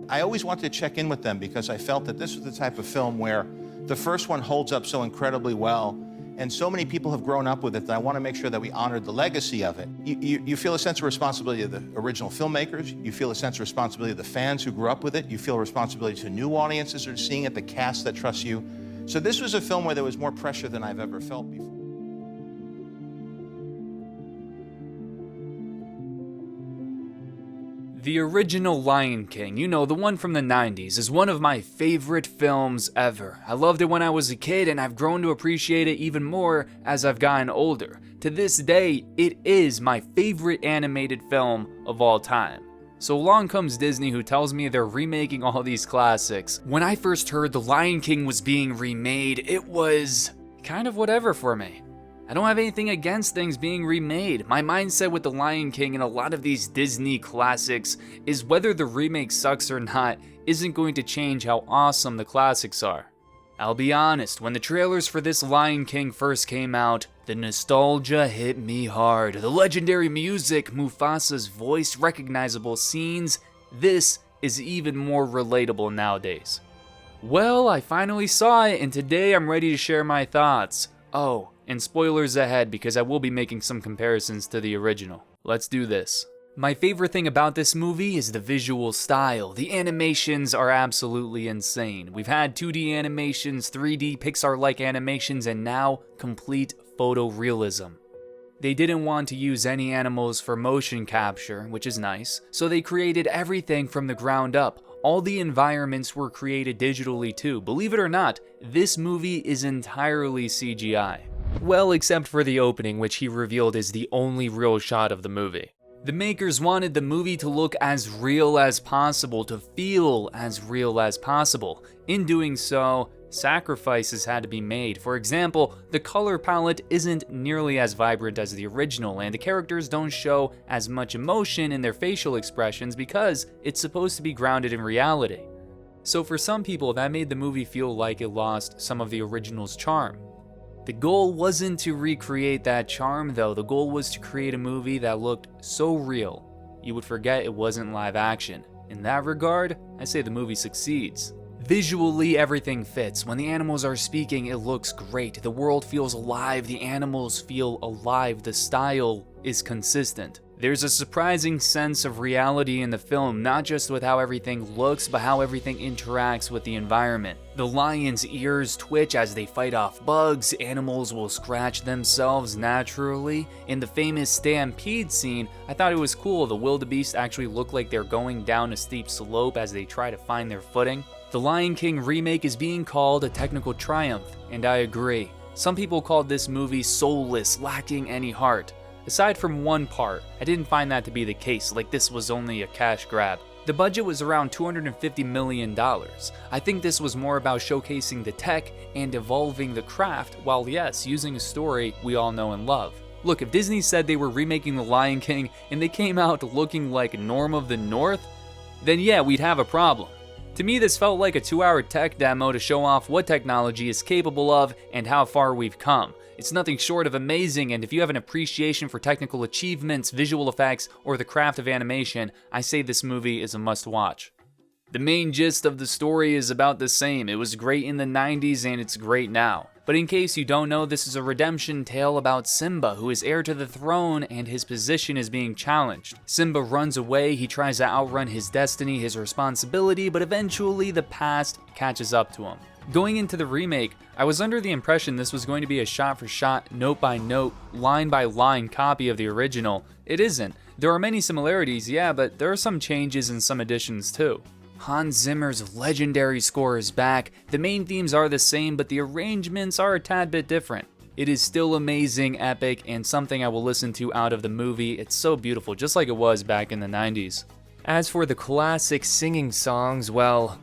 I always wanted to check in with them because I felt that this was the type of film where the first one holds up so incredibly well, and so many people have grown up with it that I want to make sure that we honored the legacy of it. You feel a sense of responsibility of the original filmmakers, you feel a sense of responsibility of the fans who grew up with it, you feel a responsibility to new audiences that are seeing it, the cast that trusts you. So this was a film where there was more pressure than I've ever felt before. The original Lion King, you know, the one from the 90s, is one of my favorite films ever. I loved it when I was a kid, and I've grown to appreciate it even more as I've gotten older. To this day, it is my favorite animated film of all time. So along comes Disney, who tells me they're remaking all these classics. When I first heard The Lion King was being remade, it was kind of whatever for me. I don't have anything against things being remade. My mindset with The Lion King and a lot of these Disney classics is whether the remake sucks or not isn't going to change how awesome the classics are. I'll be honest, when the trailers for this Lion King first came out, the nostalgia hit me hard. The legendary music, Mufasa's voice, recognizable scenes, this is even more relatable nowadays. Well, I finally saw it, and today I'm ready to share my thoughts. Oh, and spoilers ahead because I will be making some comparisons to the original. Let's do this. My favorite thing about this movie is the visual style. The animations are absolutely insane. We've had 2D animations, 3D Pixar-like animations, and now complete photorealism. They didn't want to use any animals for motion capture, which is nice, so they created everything from the ground up. All the environments were created digitally too. Believe it or not, this movie is entirely CGI. Well, except for the opening, which he revealed is the only real shot of the movie. The makers wanted the movie to look as real as possible, to feel as real as possible. In doing so, sacrifices had to be made. For example, the color palette isn't nearly as vibrant as the original, and the characters don't show as much emotion in their facial expressions because it's supposed to be grounded in reality. So for some people, that made the movie feel like it lost some of the original's charm. The goal wasn't to recreate that charm though, the goal was to create a movie that looked so real, you would forget it wasn't live action. In that regard, I say the movie succeeds. Visually, everything fits. When the animals are speaking, it looks great. The world feels alive, the animals feel alive, the style is consistent. There's a surprising sense of reality in the film, not just with how everything looks, but how everything interacts with the environment. The lion's ears twitch as they fight off bugs, animals will scratch themselves naturally. In the famous stampede scene, I thought it was cool. The wildebeest actually look like they're going down a steep slope as they try to find their footing. The Lion King remake is being called a technical triumph, and I agree. Some people called this movie soulless, lacking any heart. Aside from one part, I didn't find that to be the case, like this was only a cash grab. The budget was around $250 million. I think this was more about showcasing the tech and evolving the craft, while yes, using a story we all know and love. Look, if Disney said they were remaking The Lion King and they came out looking like Norm of the North, then yeah, we'd have a problem. To me, this felt like a 2-hour tech demo to show off what technology is capable of and how far we've come. It's nothing short of amazing, and if you have an appreciation for technical achievements, visual effects, or the craft of animation, I say this movie is a must-watch. The main gist of the story is about the same. It was great in the 90s and it's great now. But in case you don't know, this is a redemption tale about Simba, who is heir to the throne and his position is being challenged. Simba runs away, he tries to outrun his destiny, his responsibility, but eventually the past catches up to him. Going into the remake, I was under the impression this was going to be a shot-for-shot, note-by-note, line-by-line copy of the original. It isn't. There are many similarities, yeah, but there are some changes and some additions too. Hans Zimmer's legendary score is back. The main themes are the same, but the arrangements are a tad bit different. It is still amazing, epic, and something I will listen to out of the movie. It's so beautiful, just like it was back in the 90s. As for the classic singing songs, well,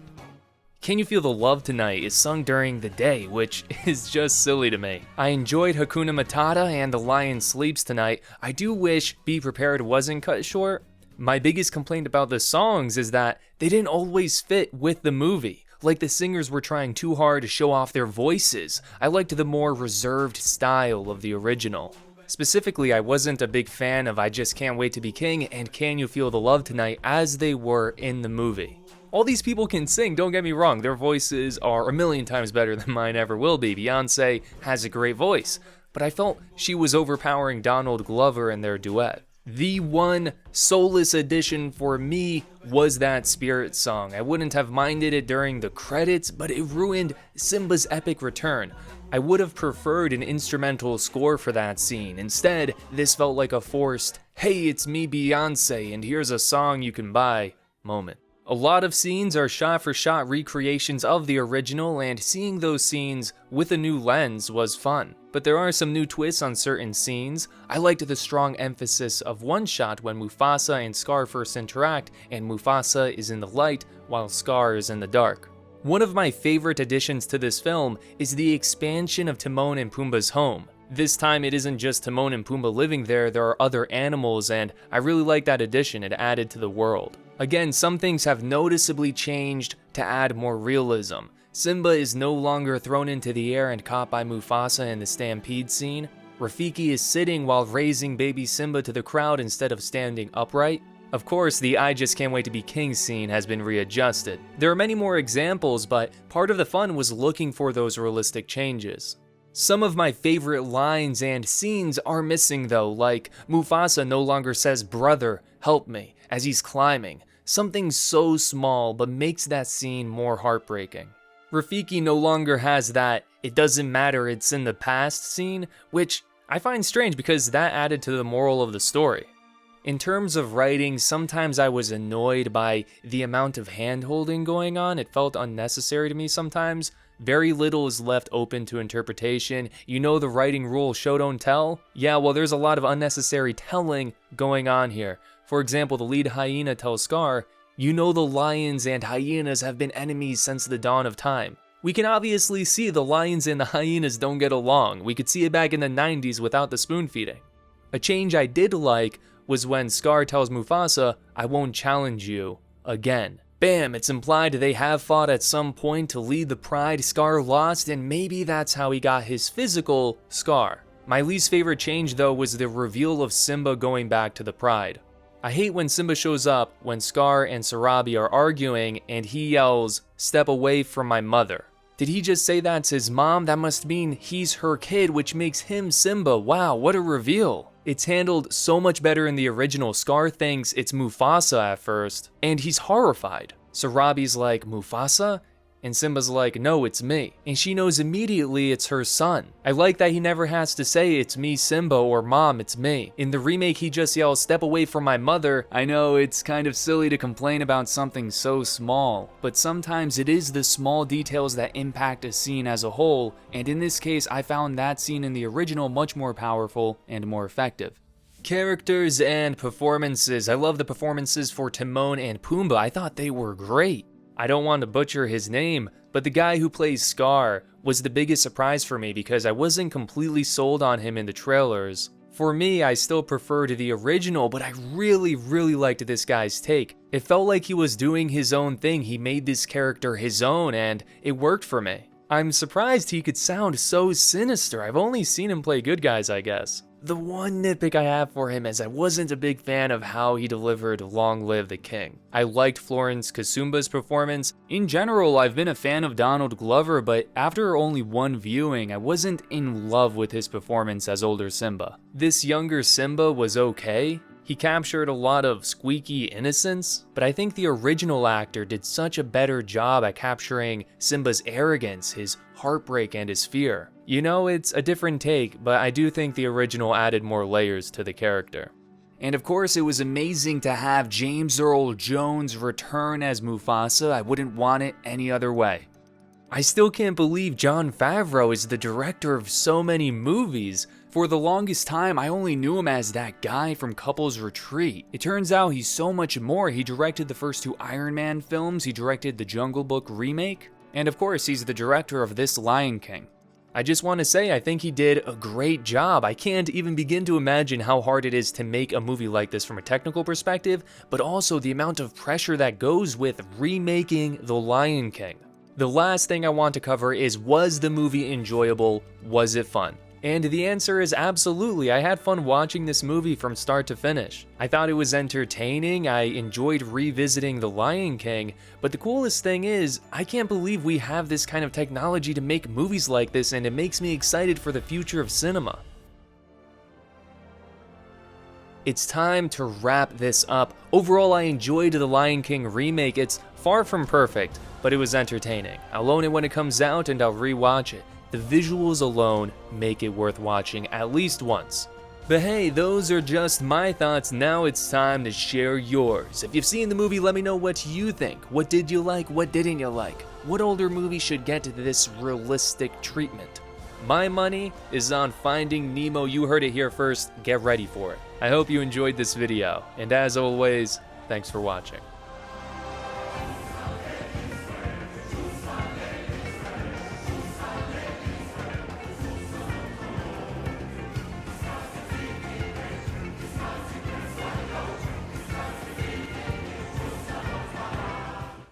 Can You Feel the Love Tonight is sung during the day, which is just silly to me. I enjoyed Hakuna Matata and The Lion Sleeps Tonight. I do wish Be Prepared wasn't cut short. My biggest complaint about the songs is that they didn't always fit with the movie. Like the singers were trying too hard to show off their voices. I liked the more reserved style of the original. Specifically, I wasn't a big fan of I Just Can't Wait to Be King and Can You Feel the Love Tonight as they were in the movie. All these people can sing, don't get me wrong, their voices are a million times better than mine ever will be. Beyonce has a great voice, but I felt she was overpowering Donald Glover in their duet. The one soulless addition for me was that Spirit song. I wouldn't have minded it during the credits, but it ruined Simba's epic return. I would have preferred an instrumental score for that scene. Instead, this felt like a forced, "Hey, it's me Beyonce, and here's a song you can buy" moment. A lot of scenes are shot-for-shot recreations of the original, and seeing those scenes with a new lens was fun. But there are some new twists on certain scenes. I liked the strong emphasis of one shot when Mufasa and Scar first interact, and Mufasa is in the light while Scar is in the dark. One of my favorite additions to this film is the expansion of Timon and Pumbaa's home. This time it isn't just Timon and Pumbaa living there are other animals, and I really like that addition. It added to the world. Again, some things have noticeably changed to add more realism. Simba is no longer thrown into the air and caught by Mufasa in the stampede scene. Rafiki is sitting while raising baby Simba to the crowd instead of standing upright. Of course, the "I just can't wait to be king" scene has been readjusted. There are many more examples, but part of the fun was looking for those realistic changes. Some of my favorite lines and scenes are missing though, like Mufasa no longer says "brother, help me" as he's climbing. Something so small but makes that scene more heartbreaking. Rafiki no longer has that "it doesn't matter, it's in the past" scene, which I find strange because that added to the moral of the story. In terms of writing, sometimes I was annoyed by the amount of hand-holding going on. It felt unnecessary to me sometimes. Very little is left open to interpretation. You know the writing rule, show don't tell? Yeah, well there's a lot of unnecessary telling going on here. For example, the lead hyena tells Scar, "You know the lions and hyenas have been enemies since the dawn of time." We can obviously see the lions and the hyenas don't get along. We could see it back in the 90s without the spoon feeding. A change I did like was when Scar tells Mufasa, "I won't challenge you again." Bam, it's implied they have fought at some point to lead the pride. Scar lost, and maybe that's how he got his physical scar. My least favorite change though was the reveal of Simba going back to the pride. I hate when Simba shows up when Scar and Sarabi are arguing and he yells, "Step away from my mother." Did he just say that's his mom? That must mean he's her kid, which makes him Simba. Wow, what a reveal. It's handled so much better in the original. Scar thinks it's Mufasa at first, and he's horrified. Sarabi's like, "Mufasa?" And Simba's like, "No, it's me." And she knows immediately it's her son. I like that he never has to say, "It's me, Simba," or "Mom, it's me." In the remake, he just yells, "Step away from my mother." I know it's kind of silly to complain about something so small, but sometimes it is the small details that impact a scene as a whole, and in this case, I found that scene in the original much more powerful and more effective. Characters and performances. I love the performances for Timon and Pumbaa. I thought they were great. I don't want to butcher his name, but the guy who plays Scar was the biggest surprise for me because I wasn't completely sold on him in the trailers. For me, I still preferred the original, but I really liked this guy's take. It felt like he was doing his own thing. He made this character his own, and it worked for me. I'm surprised he could sound so sinister. I've only seen him play good guys, I guess. The one nitpick I have for him is I wasn't a big fan of how he delivered "Long Live the King." I liked Florence Kasumba's performance. In general, I've been a fan of Donald Glover, but after only one viewing, I wasn't in love with his performance as older Simba. This younger Simba was okay. He captured a lot of squeaky innocence, but I think the original actor did such a better job at capturing Simba's arrogance, his heartbreak, and his fear. You know, it's a different take, but I do think the original added more layers to the character. And of course, it was amazing to have James Earl Jones return as Mufasa. I wouldn't want it any other way. I still can't believe Jon Favreau is the director of so many movies. For the longest time, I only knew him as that guy from Couples Retreat. It turns out he's so much more. He directed the first 2 Iron Man films, he directed the Jungle Book remake, and of course, he's the director of this Lion King. I just want to say I think he did a great job. I can't even begin to imagine how hard it is to make a movie like this from a technical perspective, but also the amount of pressure that goes with remaking The Lion King. The last thing I want to cover is, was the movie enjoyable? Was it fun? And the answer is absolutely. I had fun watching this movie from start to finish. I thought it was entertaining, I enjoyed revisiting The Lion King, but the coolest thing is, I can't believe we have this kind of technology to make movies like this, and it makes me excited for the future of cinema. It's time to wrap this up. Overall, I enjoyed The Lion King remake. It's far from perfect, but it was entertaining. I'll own it when it comes out and I'll rewatch it. The visuals alone make it worth watching at least once. But hey, those are just my thoughts. Now it's time to share yours. If you've seen the movie, let me know what you think. What did you like? What didn't you like? What older movie should get this realistic treatment? My money is on Finding Nemo. You heard it here first. Get ready for it. I hope you enjoyed this video. And as always, thanks for watching.